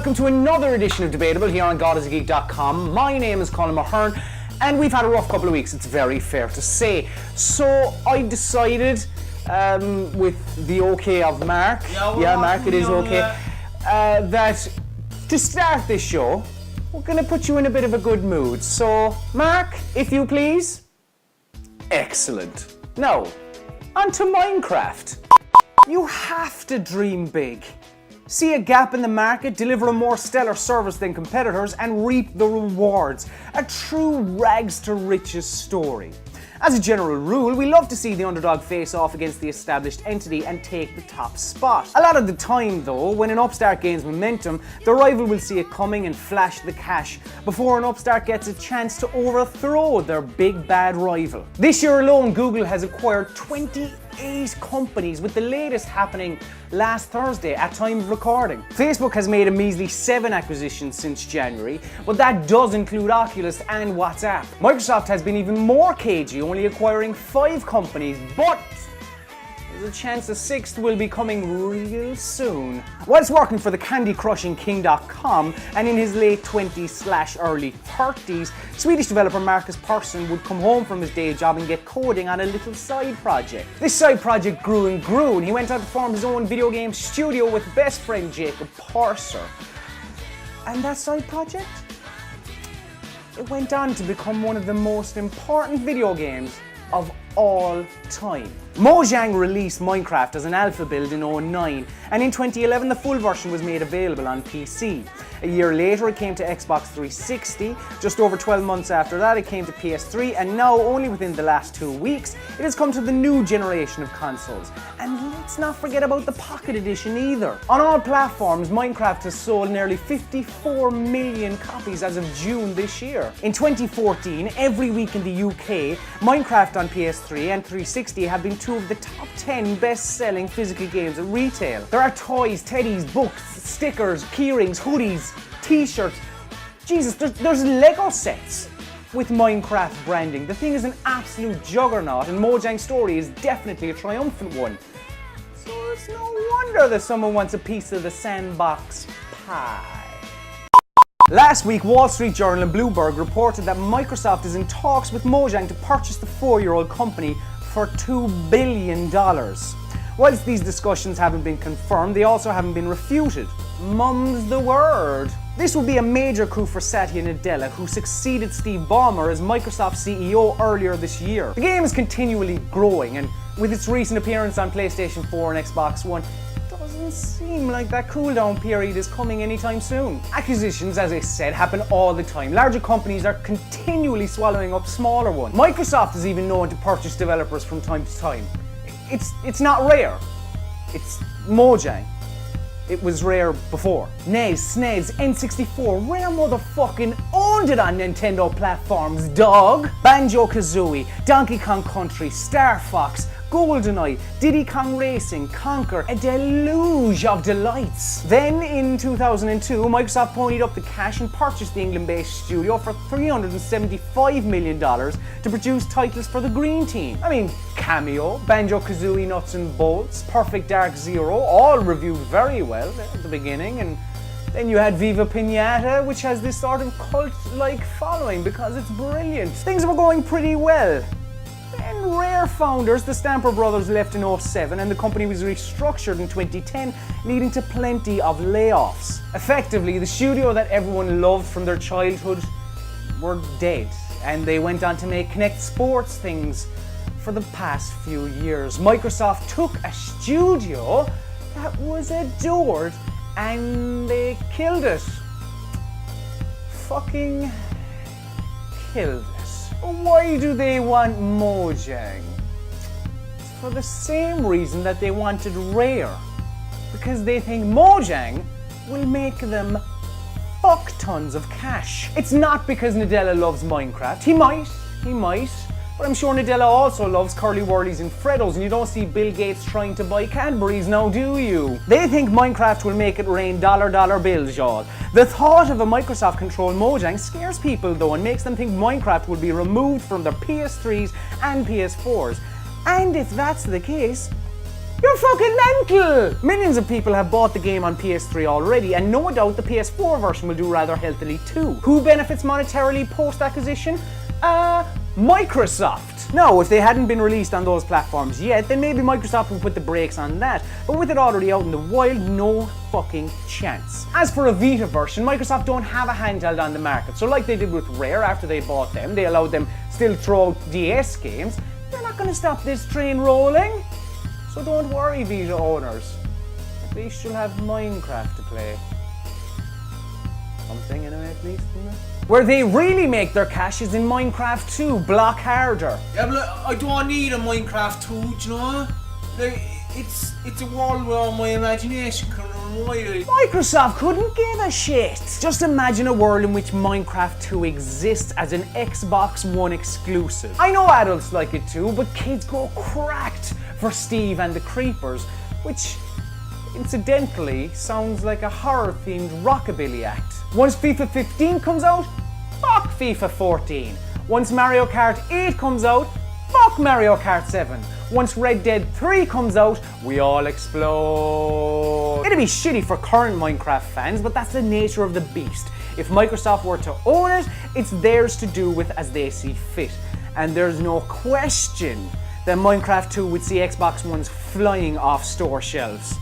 welcome to another edition of Debatable here on GodIsAGeek.com. My name is Colm and we've had a rough couple of weeks, it's very fair to say. So I decided, with the okay of Mark, Mark, it is okay, that to start this show, we're going to put you in a bit of a good mood. So, Mark, if you please. Excellent. Now, on to Minecraft. You have to dream big. See a gap in the market, deliver a more stellar service than competitors, and reap the rewards. A true rags to riches story. As a general rule, we love to see the underdog face off against the established entity and take the top spot. A lot of the time though, when an upstart gains momentum, the rival will see it coming and flash the cash before an upstart gets a chance to overthrow their big bad rival. This year alone, Google has acquired 28 companies, with the latest happening last Thursday at time of recording. Facebook has made a measly 7 acquisitions since January, but that does include Oculus and WhatsApp. Microsoft has been even more cagey, only acquiring 5 companies, but there's a chance the 6th will be coming real soon. Whilst working for the candy-crushing King.com and in his late 20s/early 30s, Swedish developer Marcus Persson would come home from his day job and get coding on a little side project. This side project grew and grew, and he went out to form his own video game studio with best friend Jacob Purser. And that side project? It went on to become one of the most important video games of all time. Mojang released Minecraft as an alpha build in 2009, and in 2011 the full version was made available on PC. A year later it came to Xbox 360, just over 12 months after that it came to PS3, and now only within the last 2 weeks it has come to the new generation of consoles. And let's not forget about the Pocket Edition either. On all platforms, Minecraft has sold nearly 54 million copies as of June this year. In 2014, every week in the UK, Minecraft on PS3 and 360 have been 2 of the top 10 best-selling physical games at retail. There are toys, teddies, books, stickers, keyrings, hoodies, t-shirts. Jesus, there's Lego sets with Minecraft branding. The thing is an absolute juggernaut, and Mojang's story is definitely a triumphant one. So it's no wonder that someone wants a piece of the sandbox pie. Last week, Wall Street Journal and Bloomberg reported that Microsoft is in talks with Mojang to purchase the 4-year-old company for $2 billion. Whilst these discussions haven't been confirmed, they also haven't been refuted. Mum's the word. This would be a major coup for Satya Nadella, who succeeded Steve Ballmer as Microsoft CEO earlier this year. The game is continually growing, and with its recent appearance on PlayStation 4 and Xbox One, doesn't seem like that cooldown period is coming anytime soon. Acquisitions, as I said, happen all the time. Larger companies are continually swallowing up smaller ones. Microsoft is even known to purchase developers from time to time. It's not rare. It's Mojang. It was rare before. NES, SNES, N64, rare motherfucking owned it on Nintendo platforms, dog. Banjo-Kazooie, Donkey Kong Country, Star Fox, GoldenEye, Diddy Kong Racing, Conquer, a deluge of delights. Then in 2002, Microsoft ponied up the cash and purchased the England-based studio for $375 million to produce titles for the Green Team. I mean, Cameo, Banjo-Kazooie Nuts and Bolts, Perfect Dark Zero, all reviewed very well at the beginning, and then you had Viva Pinata, which has this sort of cult-like following because it's brilliant. Things were going pretty well. Then Rare founders, the Stamper brothers, left in 2007 and the company was restructured in 2010, leading to plenty of layoffs. Effectively, the studio that everyone loved from their childhood were dead, and they went on to make Kinect Sports things for the past few years. Microsoft took a studio that was adored and they killed it. Fucking killed it. Why do they want Mojang? It's for the same reason that they wanted Rare. Because they think Mojang will make them fuck tons of cash. It's not because Nadella loves Minecraft. He might. But I'm sure Nadella also loves Curly Wurlies and Freddos, and you don't see Bill Gates trying to buy Cadbury's now, do you? They think Minecraft will make it rain dollar bills, y'all. The thought of a Microsoft-controlled Mojang scares people though, and makes them think Minecraft will be removed from their PS3s and PS4s. And if that's the case, You're fucking mental! Millions of people have bought the game on PS3 already, and no doubt the PS4 version will do rather healthily too. Who benefits monetarily post-acquisition? Microsoft. Now, if they hadn't been released on those platforms yet, then maybe Microsoft would put the brakes on that. But with it already out in the wild, no fucking chance. As for a Vita version, Microsoft don't have a handheld on the market. So like they did with Rare after they bought them, they allowed them still throw out DS games. They're not going to stop this train rolling. So don't worry, Vita owners. At least you'll have Minecraft to play. Something anyway, at least, isn't it? Where they really make their cash is in Minecraft 2, Block Harder. Yeah, but I don't need a Minecraft 2, do you know? Like, it's a world where all my imagination can run wild. Microsoft couldn't give a shit. Just imagine a world in which Minecraft 2 exists as an Xbox One exclusive. I know adults like it too, but kids go cracked for Steve and the Creepers, which incidentally sounds like a horror-themed rockabilly act. Once FIFA 15 comes out, fuck FIFA 14. Once Mario Kart 8 comes out, fuck Mario Kart 7. Once Red Dead 3 comes out, we all explode. It'd be shitty for current Minecraft fans, but that's the nature of the beast. If Microsoft were to own it, it's theirs to do with as they see fit. And there's no question that Minecraft 2 would see Xbox Ones flying off store shelves.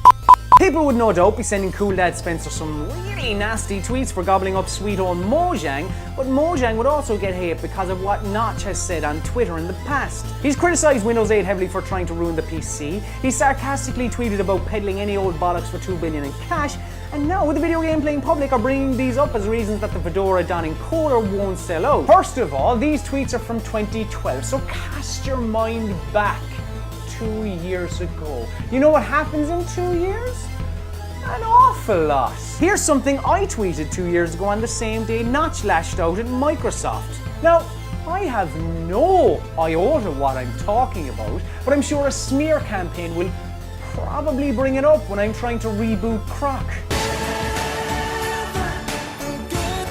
People would no doubt be sending Cool Dad Spencer some really nasty tweets for gobbling up sweet old Mojang, but Mojang would also get hate because of what Notch has said on Twitter in the past. He's criticised Windows 8 heavily for trying to ruin the PC, he sarcastically tweeted about peddling any old bollocks for $2 billion in cash, and now the video game playing public are bringing these up as reasons that the Fedora donning coder won't sell out. First of all, these tweets are from 2012, so cast your mind back 2 years ago. You know what happens in 2 years? An awful lot. Here's something I tweeted 2 years ago on the same day Notch lashed out at Microsoft. Now, I have no iota what I'm talking about, but I'm sure a smear campaign will probably bring it up when I'm trying to reboot Croc.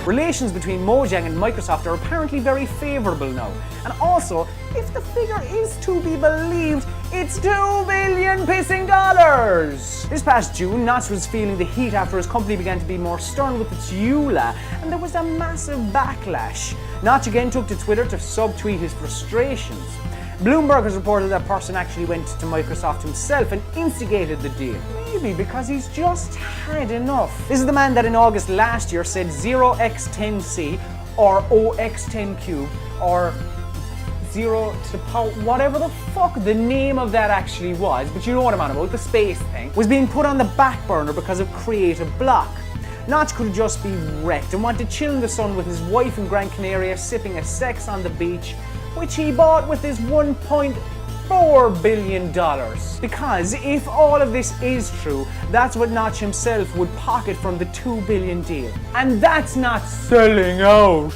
Relations between Mojang and Microsoft are apparently very favourable now. And also, if the figure is to be believed, it's $2 billion pissing dollars! This past June, Notch was feeling the heat after his company began to be more stern with its EULA, and there was a massive backlash. Notch again took to Twitter to subtweet his frustrations. Bloomberg has reported that person actually went to Microsoft himself and instigated the deal. Maybe because he's just had enough. This is the man that in August last year said 0x10c or 0x10 cube or 0 to the power, whatever the fuck the name of that actually was, but you know what I'm on about, the space thing, was being put on the back burner because of creative block. Notch could just be wrecked and want to chill in the sun with his wife in Gran Canaria sipping a sex on the beach, which he bought with his $1.4 billion. Because if all of this is true, that's what Notch himself would pocket from the $2 billion deal. And that's not selling out.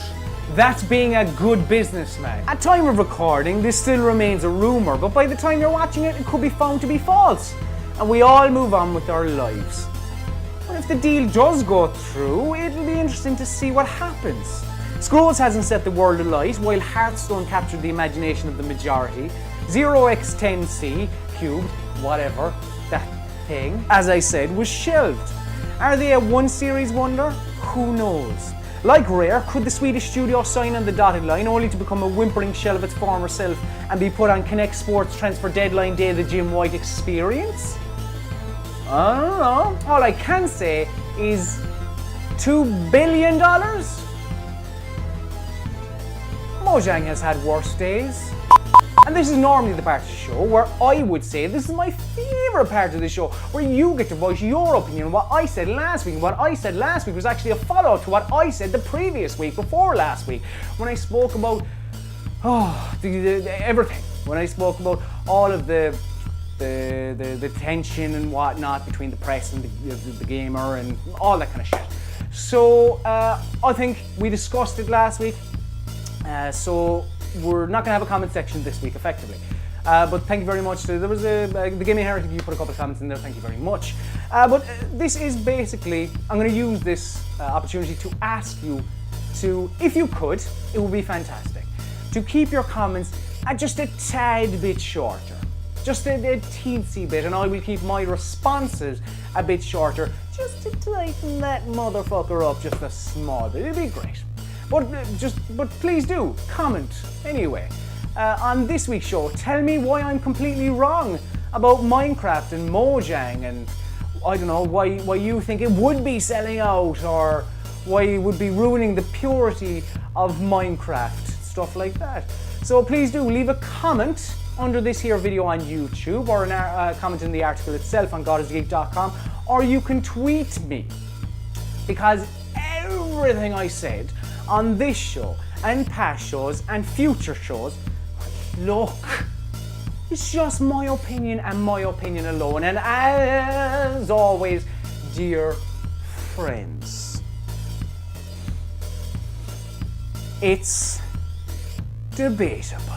That's being a good businessman. At time of recording, this still remains a rumour, but by the time you're watching it, it could be found to be false. And we all move on with our lives. But if the deal does go through, it'll be interesting to see what happens. Scrolls hasn't set the world alight, while Hearthstone captured the imagination of the majority. 0x10c cubed, whatever, that thing, as I said, was shelved. Are they a one series wonder? Who knows? Like Rare, could the Swedish studio sign on the dotted line only to become a whimpering shell of its former self and be put on Connect Sports Transfer Deadline Day the Jim White experience? I don't know. All I can say is $2 billion? Mojang has had worse days. And this is normally the part of the show where I would say this is my favourite part of the show, where you get to voice your opinion on what I said last week. What I said last week was actually a follow-up to what I said the previous week, before last week, when I spoke about everything. When I spoke about all of the tension and whatnot between the press and the gamer and all that kind of shit. So I think we discussed it last week. So we're not going to have a comment section this week, effectively. But thank you very much. There was the Gaming Heretic, you put a couple of comments in there, thank you very much. But this is basically, I'm going to use this opportunity to ask you to, if you could, it would be fantastic, to keep your comments at just a tad bit shorter. just a teensy bit, and I will keep my responses a bit shorter, just to tighten that motherfucker up just a small bit. It'd be great. But please do comment anyway. On this week's show, tell me why I'm completely wrong about Minecraft and Mojang, and I don't know why you think it would be selling out, or why it would be ruining the purity of Minecraft, stuff like that. So please do leave a comment under this here video on YouTube, or a comment in the article itself on godisgeek.com, or you can tweet me, because everything I said on this show and past shows and future shows, look, it's just my opinion and my opinion alone. And as always, dear friends, it's debatable.